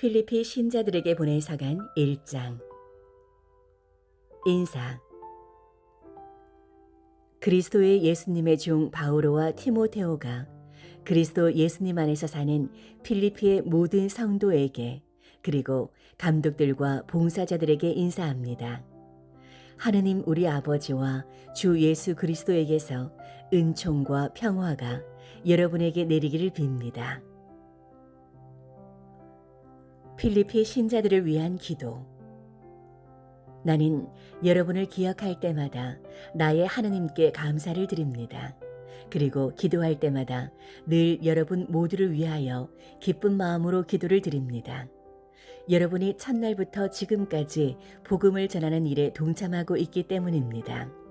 필리피 신자들에게 보낸 서간 1장. 인사. 그리스도의 예수님의 종 바오로와 티모테오가 그리스도 예수님 안에서 사는 필리피의 모든 성도에게 그리고 감독들과 봉사자들에게 인사합니다. 하느님 우리 아버지와 주 예수 그리스도에게서 은총과 평화가 여러분에게 내리기를 빕니다. 필리피 신자들을 위한 기도. 나는 여러분을 기억할 때마다 나의 하느님께 감사를 드립니다. 그리고 기도할 때마다 늘 여러분 모두를 위하여 기쁜 마음으로 기도를 드립니다. 여러분이 첫날부터 지금까지 복음을 전하는 일에 동참하고 있기 때문입니다.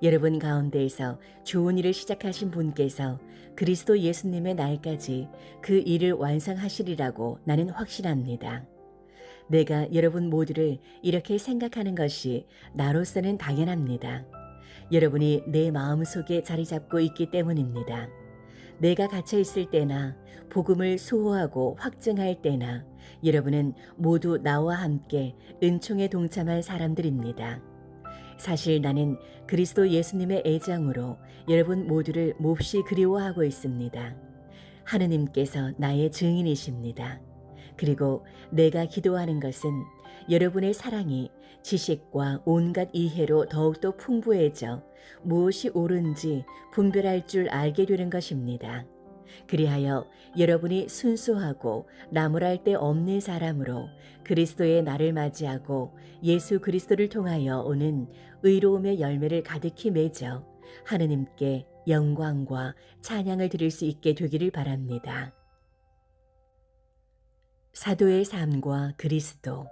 여러분 가운데에서 좋은 일을 시작하신 분께서 그리스도 예수님의 날까지 그 일을 완성하시리라고 나는 확신합니다. 내가 여러분 모두를 이렇게 생각하는 것이 나로서는 당연합니다. 여러분이 내 마음속에 자리 잡고 있기 때문입니다. 내가 갇혀 있을 때나 복음을 수호하고 확증할 때나 여러분은 모두 나와 함께 은총에 동참한 사람들입니다. 사실 나는 그리스도 예수님의 애장으로 여러분 모두를 몹시 그리워하고 있습니다. 하느님께서 나의 증인이십니다. 그리고 내가 기도하는 것은 여러분의 사랑이 지식과 온갖 이해로 더욱더 풍부해져 무엇이 옳은지 분별할 줄 알게 되는 것입니다. 그리하여 여러분이 순수하고 나무랄 데 없는 사람으로 그리스도의 날을 맞이하고 예수 그리스도를 통하여 오는 의로움의 열매를 가득히 맺어 하느님께 영광과 찬양을 드릴 수 있게 되기를 바랍니다. 사도의 삶과 그리스도.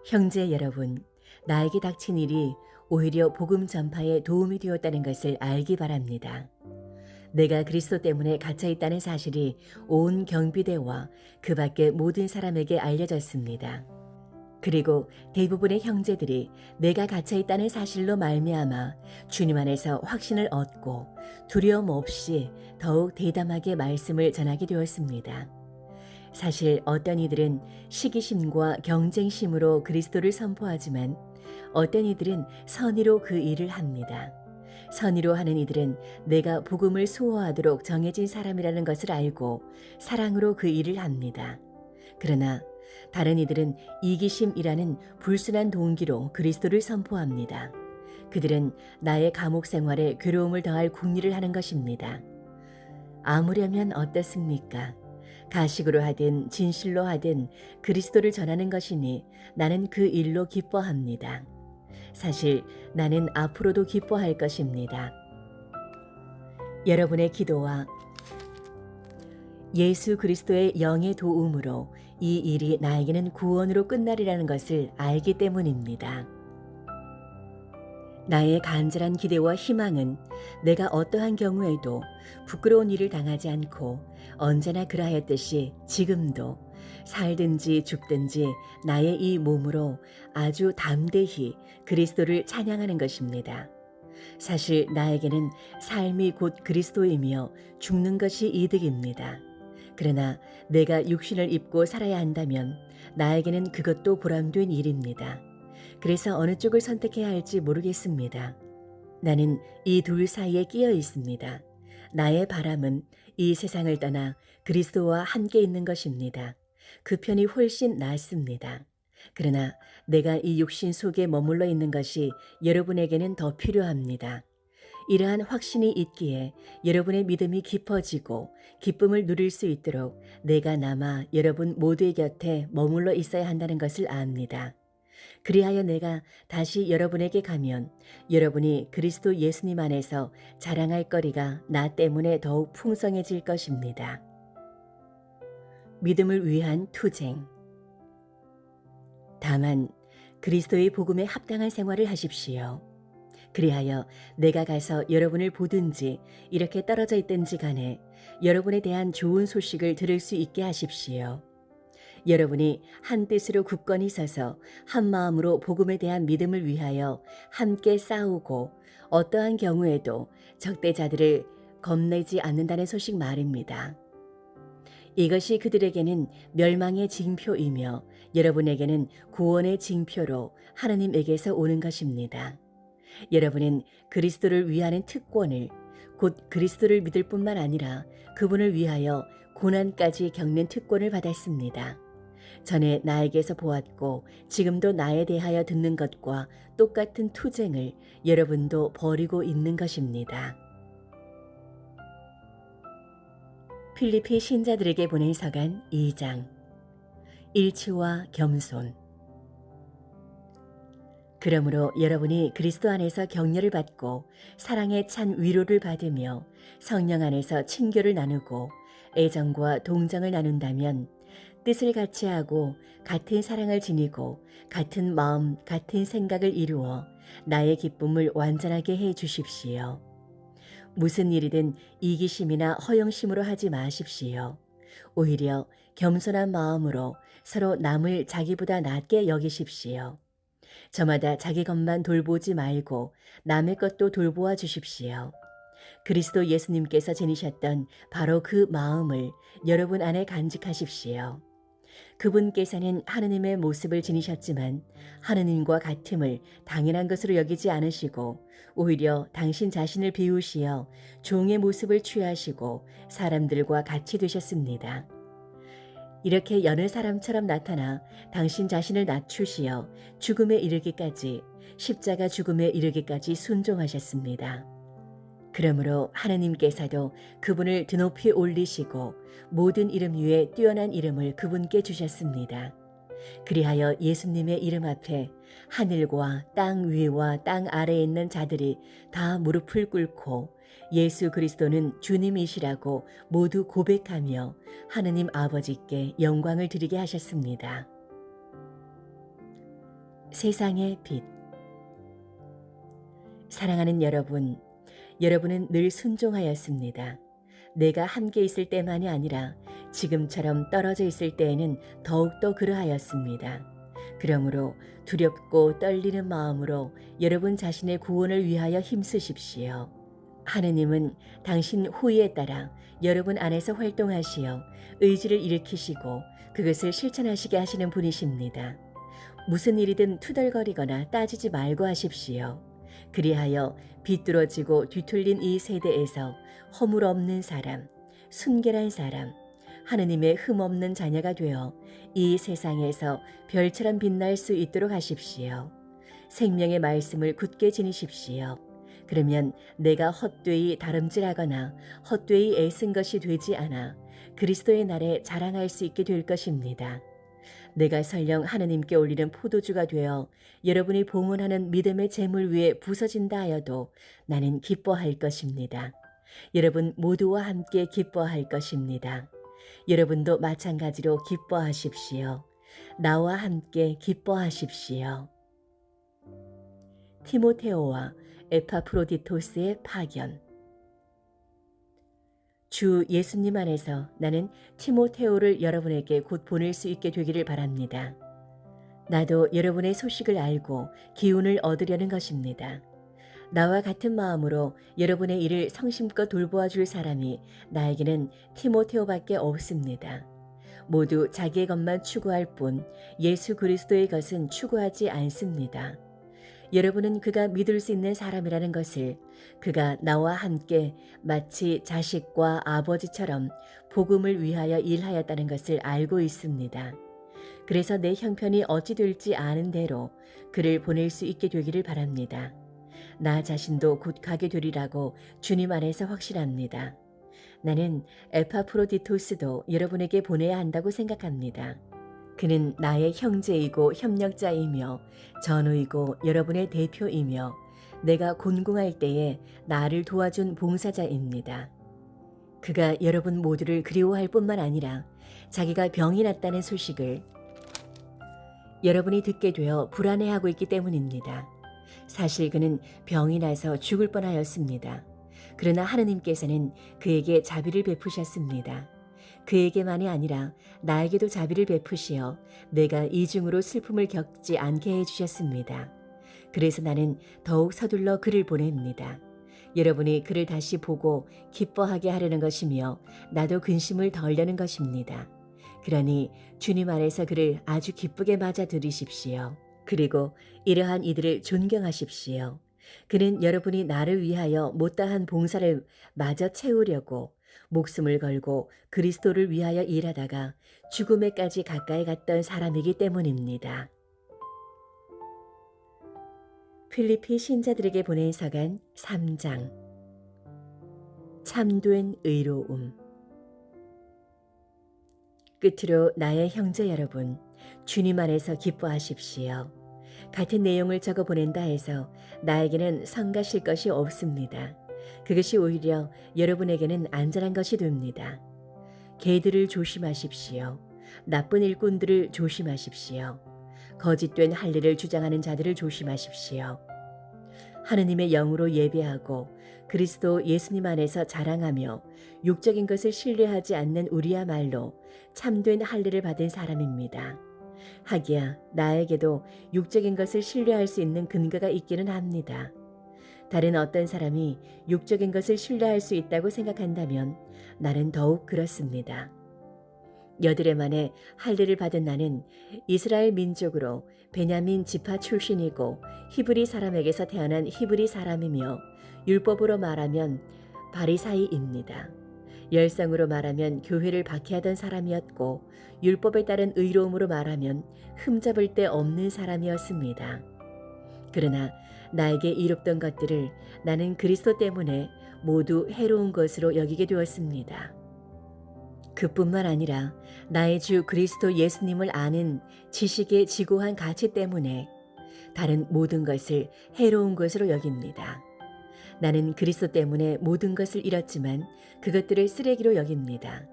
형제 여러분, 나에게 닥친 일이 오히려 복음 전파에 도움이 되었다는 것을 알기 바랍니다. 내가 그리스도 때문에 갇혀 있다는 사실이 온 경비대와 그 밖의 모든 사람에게 알려졌습니다. 그리고 대부분의 형제들이 내가 갇혀 있다는 사실로 말미암아 주님 안에서 확신을 얻고 두려움 없이 더욱 대담하게 말씀을 전하게 되었습니다. 사실 어떤 이들은 시기심과 경쟁심으로 그리스도를 선포하지만 어떤 이들은 선의로 그 일을 합니다. 선의로 하는 이들은 내가 복음을 수호하도록 정해진 사람이라는 것을 알고 사랑으로 그 일을 합니다. 그러나 다른 이들은 이기심이라는 불순한 동기로 그리스도를 선포합니다. 그들은 나의 감옥 생활에 괴로움을 더할 궁리를 하는 것입니다. 아무려면 어떻습니까? 가식으로 하든 진실로 하든 그리스도를 전하는 것이니 나는 그 일로 기뻐합니다. 사실 나는 앞으로도 기뻐할 것입니다. 여러분의 기도와 예수 그리스도의 영의 도움으로 이 일이 나에게는 구원으로 끝나리라는 것을 알기 때문입니다. 나의 간절한 기대와 희망은 내가 어떠한 경우에도 부끄러운 일을 당하지 않고 언제나 그러하였듯이 지금도 살든지 죽든지 나의 이 몸으로 아주 담대히 그리스도를 찬양하는 것입니다. 사실 나에게는 삶이 곧 그리스도이며 죽는 것이 이득입니다. 그러나 내가 육신을 입고 살아야 한다면 나에게는 그것도 보람된 일입니다. 그래서 어느 쪽을 선택해야 할지 모르겠습니다. 나는 이 둘 사이에 끼어 있습니다. 나의 바람은 이 세상을 떠나 그리스도와 함께 있는 것입니다. 그 편이 훨씬 낫습니다. 그러나 내가 이 육신 속에 머물러 있는 것이 여러분에게는 더 필요합니다. 이러한 확신이 있기에 여러분의 믿음이 깊어지고 기쁨을 누릴 수 있도록 내가 남아 여러분 모두의 곁에 머물러 있어야 한다는 것을 압니다. 그리하여 내가 다시 여러분에게 가면 여러분이 그리스도 예수님 안에서 자랑할 거리가 나 때문에 더욱 풍성해질 것입니다. 믿음을 위한 투쟁. 다만 그리스도의 복음에 합당한 생활을 하십시오. 그리하여 내가 가서 여러분을 보든지 이렇게 떨어져 있든지 간에 여러분에 대한 좋은 소식을 들을 수 있게 하십시오. 여러분이 한 뜻으로 굳건히 서서 한 마음으로 복음에 대한 믿음을 위하여 함께 싸우고 어떠한 경우에도 적대자들을 겁내지 않는다는 소식 말입니다. 이것이 그들에게는 멸망의 징표이며 여러분에게는 구원의 징표로 하나님에게서 오는 것입니다. 여러분은 그리스도를 위하는 특권을, 곧 그리스도를 믿을 뿐만 아니라 그분을 위하여 고난까지 겪는 특권을 받았습니다. 전에 나에게서 보았고 지금도 나에 대하여 듣는 것과 똑같은 투쟁을 여러분도 벌이고 있는 것입니다. 필리피 신자들에게 보낸 서간 2장. 일치와 겸손. 그러므로 여러분이 그리스도 안에서 격려를 받고 사랑에 찬 위로를 받으며 성령 안에서 친교를 나누고 애정과 동정을 나눈다면 뜻을 같이 하고 같은 사랑을 지니고 같은 마음, 같은 생각을 이루어 나의 기쁨을 완전하게 해 주십시오. 무슨 일이든 이기심이나 허영심으로 하지 마십시오. 오히려 겸손한 마음으로 서로 남을 자기보다 낮게 여기십시오. 저마다 자기 것만 돌보지 말고 남의 것도 돌보아 주십시오. 그리스도 예수님께서 지니셨던 바로 그 마음을 여러분 안에 간직하십시오. 그분께서는 하느님의 모습을 지니셨지만 하느님과 같음을 당연한 것으로 여기지 않으시고 오히려 당신 자신을 비우시어 종의 모습을 취하시고 사람들과 같이 되셨습니다. 이렇게 여느 사람처럼 나타나 당신 자신을 낮추시어 죽음에 이르기까지, 십자가 죽음에 이르기까지 순종하셨습니다. 그러므로 하느님께서도 그분을 드높이 올리시고 모든 이름 위에 뛰어난 이름을 그분께 주셨습니다. 그리하여 예수님의 이름 앞에 하늘과 땅 위와 땅 아래에 있는 자들이 다 무릎을 꿇고 예수 그리스도는 주님이시라고 모두 고백하며 하느님 아버지께 영광을 드리게 하셨습니다. 세상의 빛. 사랑하는 여러분, 여러분은 늘 순종하였습니다. 내가 함께 있을 때만이 아니라 지금처럼 떨어져 있을 때에는 더욱더 그러하였습니다. 그러므로 두렵고 떨리는 마음으로 여러분 자신의 구원을 위하여 힘쓰십시오. 하느님은 당신 후의에 따라 여러분 안에서 활동하시어 의지를 일으키시고 그것을 실천하시게 하시는 분이십니다. 무슨 일이든 투덜거리거나 따지지 말고 하십시오. 그리하여 비뚤어지고 뒤틀린 이 세대에서 허물 없는 사람, 순결한 사람, 하느님의 흠없는 자녀가 되어 이 세상에서 별처럼 빛날 수 있도록 하십시오. 생명의 말씀을 굳게 지니십시오. 그러면 내가 헛되이 다름질하거나 헛되이 애쓴 것이 되지 않아 그리스도의 날에 자랑할 수 있게 될 것입니다. 내가 설령 하느님께 올리는 포도주가 되어 여러분이 봉헌하는 믿음의 제물 위에 부서진다 하여도 나는 기뻐할 것입니다. 여러분 모두와 함께 기뻐할 것입니다. 여러분도 마찬가지로 기뻐하십시오. 나와 함께 기뻐하십시오. 티모테오와 에파프로디토스의 파견. 주 예수님 안에서 나는 티모테오를 여러분에게 곧 보낼 수 있게 되기를 바랍니다. 나도 여러분의 소식을 알고 기운을 얻으려는 것입니다. 나와 같은 마음으로 여러분의 일을 성심껏 돌보아 줄 사람이 나에게는 티모테오밖에 없습니다. 모두 자기의 것만 추구할 뿐 예수 그리스도의 것은 추구하지 않습니다. 여러분은 그가 믿을 수 있는 사람이라는 것을, 그가 나와 함께 마치 자식과 아버지처럼 복음을 위하여 일하였다는 것을 알고 있습니다. 그래서 내 형편이 어찌 될지 아는 대로 그를 보낼 수 있게 되기를 바랍니다. 나 자신도 곧 가게 되리라고 주님 안에서 확신합니다. 나는 에파프로디토스도 여러분에게 보내야 한다고 생각합니다. 그는 나의 형제이고 협력자이며 전우이고 여러분의 대표이며 내가 곤궁할 때에 나를 도와준 봉사자입니다. 그가 여러분 모두를 그리워할 뿐만 아니라 자기가 병이 났다는 소식을 여러분이 듣게 되어 불안해하고 있기 때문입니다. 사실 그는 병이 나서 죽을 뻔하였습니다. 그러나 하느님께서는 그에게 자비를 베푸셨습니다. 그에게만이 아니라 나에게도 자비를 베푸시어 내가 이중으로 슬픔을 겪지 않게 해주셨습니다. 그래서 나는 더욱 서둘러 그를 보냅니다. 여러분이 그를 다시 보고 기뻐하게 하려는 것이며 나도 근심을 덜려는 것입니다. 그러니 주님 안에서 그를 아주 기쁘게 맞아 들이십시오. 그리고 이러한 이들을 존경하십시오. 그는 여러분이 나를 위하여 못다한 봉사를 마저 채우려고 목숨을 걸고 그리스도를 위하여 일하다가 죽음에까지 가까이 갔던 사람이기 때문입니다. 필리피 신자들에게 보낸 서간 3장. 참된 의로움. 끝으로 나의 형제 여러분, 주님 안에서 기뻐하십시오. 같은 내용을 적어 보낸다 해서 나에게는 성가실 것이 없습니다. 그것이 오히려 여러분에게는 안전한 것이 됩니다. 개들을 조심하십시오. 나쁜 일꾼들을 조심하십시오. 거짓된 할례를 주장하는 자들을 조심하십시오. 하느님의 영으로 예배하고 그리스도 예수님 안에서 자랑하며 육적인 것을 신뢰하지 않는 우리야말로 참된 할례를 받은 사람입니다. 하기야 나에게도 육적인 것을 신뢰할 수 있는 근거가 있기는 합니다. 다른 어떤 사람이 육적인 것을 신뢰할 수 있다고 생각한다면 나는 더욱 그렇습니다. 여드레 만에 할례를 받은 나는 이스라엘 민족으로 베냐민 지파 출신이고 히브리 사람에게서 태어난 히브리 사람이며 율법으로 말하면 바리사이입니다. 열성으로 말하면 교회를 박해하던 사람이었고 율법에 따른 의로움으로 말하면 흠잡을 데 없는 사람이었습니다. 그러나 나에게 이롭던 것들을 나는 그리스도 때문에 모두 해로운 것으로 여기게 되었습니다. 그뿐만 아니라 나의 주 그리스도 예수님을 아는 지식의 지고한 가치 때문에 다른 모든 것을 해로운 것으로 여깁니다. 나는 그리스도 때문에 모든 것을 잃었지만 그것들을 쓰레기로 여깁니다.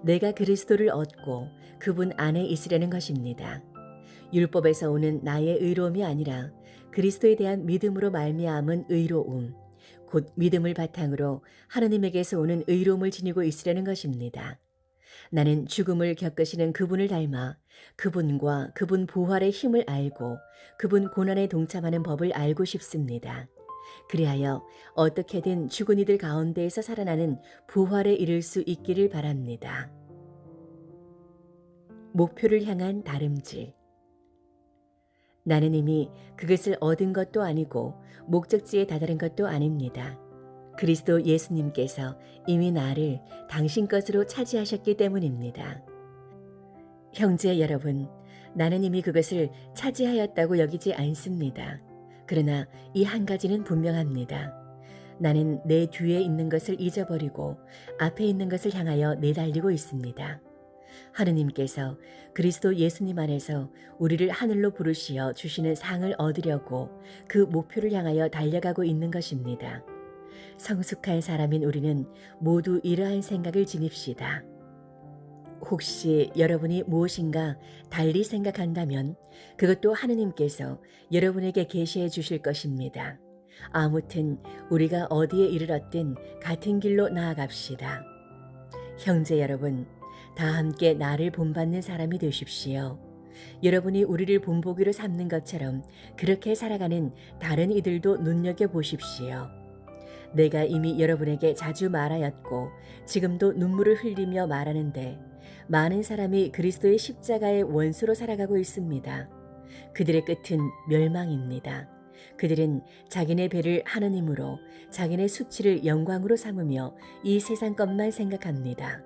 내가 그리스도를 얻고 그분 안에 있으려는 것입니다. 율법에서 오는 나의 의로움이 아니라 그리스도에 대한 믿음으로 말미암은 의로움, 곧 믿음을 바탕으로 하느님에게서 오는 의로움을 지니고 있으려는 것입니다. 나는 죽음을 겪으시는 그분을 닮아 그분과 그분 부활의 힘을 알고 그분 고난에 동참하는 법을 알고 싶습니다. 그리하여 어떻게든 죽은 이들 가운데에서 살아나는 부활에 이를 수 있기를 바랍니다. 목표를 향한 다름질. 나는 이미 그것을 얻은 것도 아니고 목적지에 다다른 것도 아닙니다. 그리스도 예수님께서 이미 나를 당신 것으로 차지하셨기 때문입니다. 형제 여러분, 나는 이미 그것을 차지하였다고 여기지 않습니다. 그러나 이 한 가지는 분명합니다. 나는 내 뒤에 있는 것을 잊어버리고 앞에 있는 것을 향하여 내달리고 있습니다. 하느님께서 그리스도 예수님 안에서 우리를 하늘로 부르시어 주시는 상을 얻으려고 그 목표를 향하여 달려가고 있는 것입니다. 성숙한 사람인 우리는 모두 이러한 생각을 지닙시다. 혹시 여러분이 무엇인가 달리 생각한다면 그것도 하느님께서 여러분에게 계시해 주실 것입니다. 아무튼 우리가 어디에 이르렀든 같은 길로 나아갑시다. 형제 여러분, 다 함께 나를 본받는 사람이 되십시오. 여러분이 우리를 본보기로 삼는 것처럼 그렇게 살아가는 다른 이들도 눈여겨보십시오. 내가 이미 여러분에게 자주 말하였고 지금도 눈물을 흘리며 말하는데 많은 사람이 그리스도의 십자가의 원수로 살아가고 있습니다. 그들의 끝은 멸망입니다. 그들은 자기네 배를 하느님으로 자기네 수치를 영광으로 삼으며 이 세상 것만 생각합니다.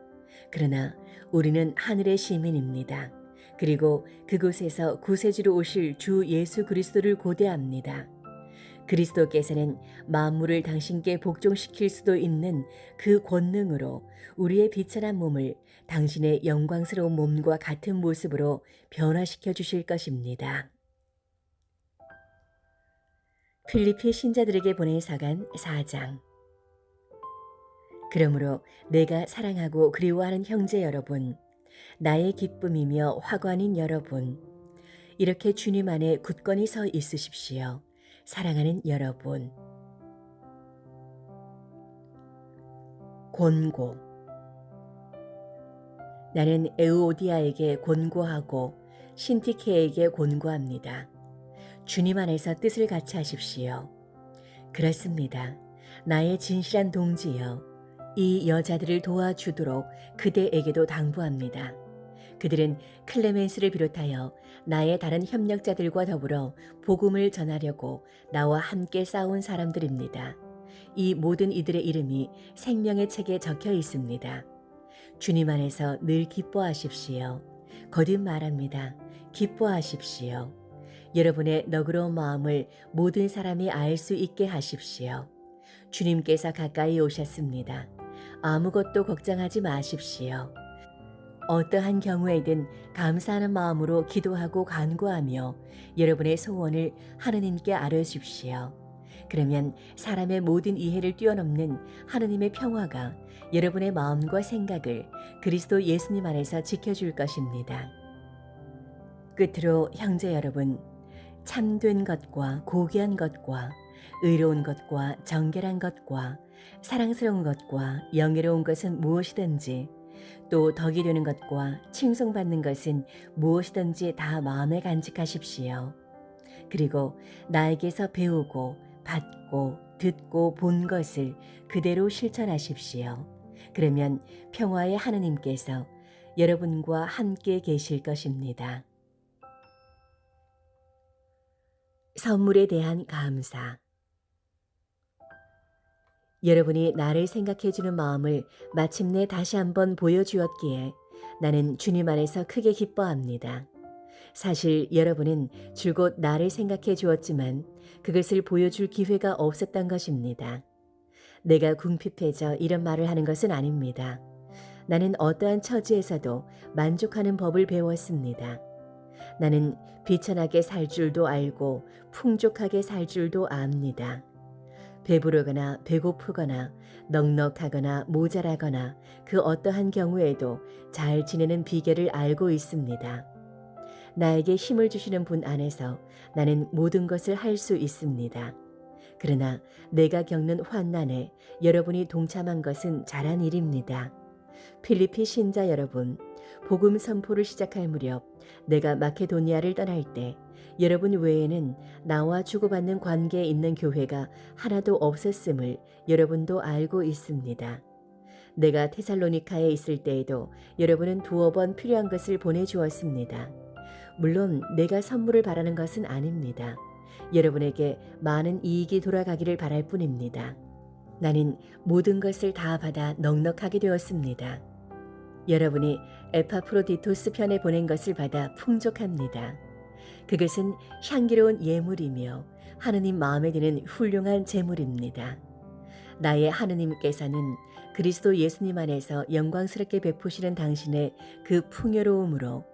그러나 우리는 하늘의 시민입니다. 그리고 그곳에서 구세주로 오실 주 예수 그리스도를 고대합니다. 그리스도께서는 만물을 당신께 복종시킬 수도 있는 그 권능으로 우리의 비천한 몸을 당신의 영광스러운 몸과 같은 모습으로 변화시켜 주실 것입니다. 필리피 신자들에게 보낸 서간 4장. 그러므로 내가 사랑하고 그리워하는 형제 여러분, 나의 기쁨이며 화관인 여러분, 이렇게 주님 안에 굳건히 서 있으십시오. 사랑하는 여러분. 권고. 나는 에우오디아에게 권고하고 신티케에게 권고합니다. 주님 안에서 뜻을 같이 하십시오. 그렇습니다. 나의 진실한 동지여, 이 여자들을 도와주도록 그대에게도 당부합니다. 그들은 클레멘스를 비롯하여 나의 다른 협력자들과 더불어 복음을 전하려고 나와 함께 싸운 사람들입니다. 이 모든 이들의 이름이 생명의 책에 적혀 있습니다. 주님 안에서 늘 기뻐하십시오. 거듭 말합니다. 기뻐하십시오. 여러분의 너그러운 마음을 모든 사람이 알 수 있게 하십시오. 주님께서 가까이 오셨습니다. 아무것도 걱정하지 마십시오. 어떠한 경우에든 감사하는 마음으로 기도하고 간구하며 여러분의 소원을 하느님께 아뢰십시오. 그러면 사람의 모든 이해를 뛰어넘는 하느님의 평화가 여러분의 마음과 생각을 그리스도 예수님 안에서 지켜줄 것입니다. 끝으로 형제 여러분, 참된 것과 고귀한 것과 의로운 것과 정결한 것과 사랑스러운 것과 영예로운 것은 무엇이든지 또 덕이 되는 것과 칭송받는 것은 무엇이든지 다 마음에 간직하십시오. 그리고 나에게서 배우고 받고 듣고 본 것을 그대로 실천하십시오. 그러면 평화의 하느님께서 여러분과 함께 계실 것입니다. 선물에 대한 감사. 여러분이 나를 생각해 주는 마음을 마침내 다시 한번 보여주었기에 나는 주님 안에서 크게 기뻐합니다. 사실 여러분은 줄곧 나를 생각해 주었지만 그것을 보여줄 기회가 없었던 것입니다. 내가 궁핍해져 이런 말을 하는 것은 아닙니다. 나는 어떠한 처지에서도 만족하는 법을 배웠습니다. 나는 비천하게 살 줄도 알고 풍족하게 살 줄도 압니다. 배부르거나 배고프거나 넉넉하거나 모자라거나 그 어떠한 경우에도 잘 지내는 비결을 알고 있습니다. 나에게 힘을 주시는 분 안에서 나는 모든 것을 할 수 있습니다. 그러나 내가 겪는 환난에 여러분이 동참한 것은 잘한 일입니다. 필리피 신자 여러분, 복음 선포를 시작할 무렵 내가 마케도니아를 떠날 때 여러분 외에는 나와 주고받는 관계에 있는 교회가 하나도 없었음을 여러분도 알고 있습니다. 내가 테살로니카에 있을 때에도 여러분은 두어 번 필요한 것을 보내주었습니다. 물론 내가 선물을 바라는 것은 아닙니다. 여러분에게 많은 이익이 돌아가기를 바랄 뿐입니다. 나는 모든 것을 다 받아 넉넉하게 되었습니다. 여러분이 에파프로디토스 편에 보낸 것을 받아 풍족합니다. 그것은 향기로운 예물이며 하느님 마음에 드는 훌륭한 제물입니다. 나의 하느님께서는 그리스도 예수님 안에서 영광스럽게 베푸시는 당신의 그 풍요로움으로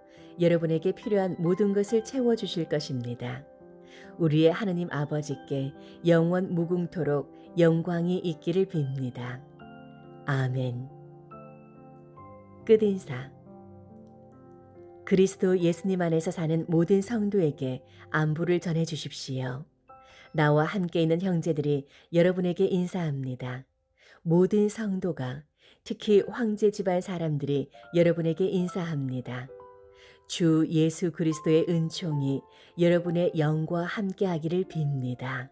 여러분에게 필요한 모든 것을 채워주실 것입니다. 우리의 하느님 아버지께 영원 무궁토록 영광이 있기를 빕니다. 아멘. 끝인사. 그리스도 예수님 안에서 사는 모든 성도에게 안부를 전해 주십시오. 나와 함께 있는 형제들이 여러분에게 인사합니다. 모든 성도가, 특히 황제 집안 사람들이 여러분에게 인사합니다. 주 예수 그리스도의 은총이 여러분의 영과 함께 하기를 빕니다.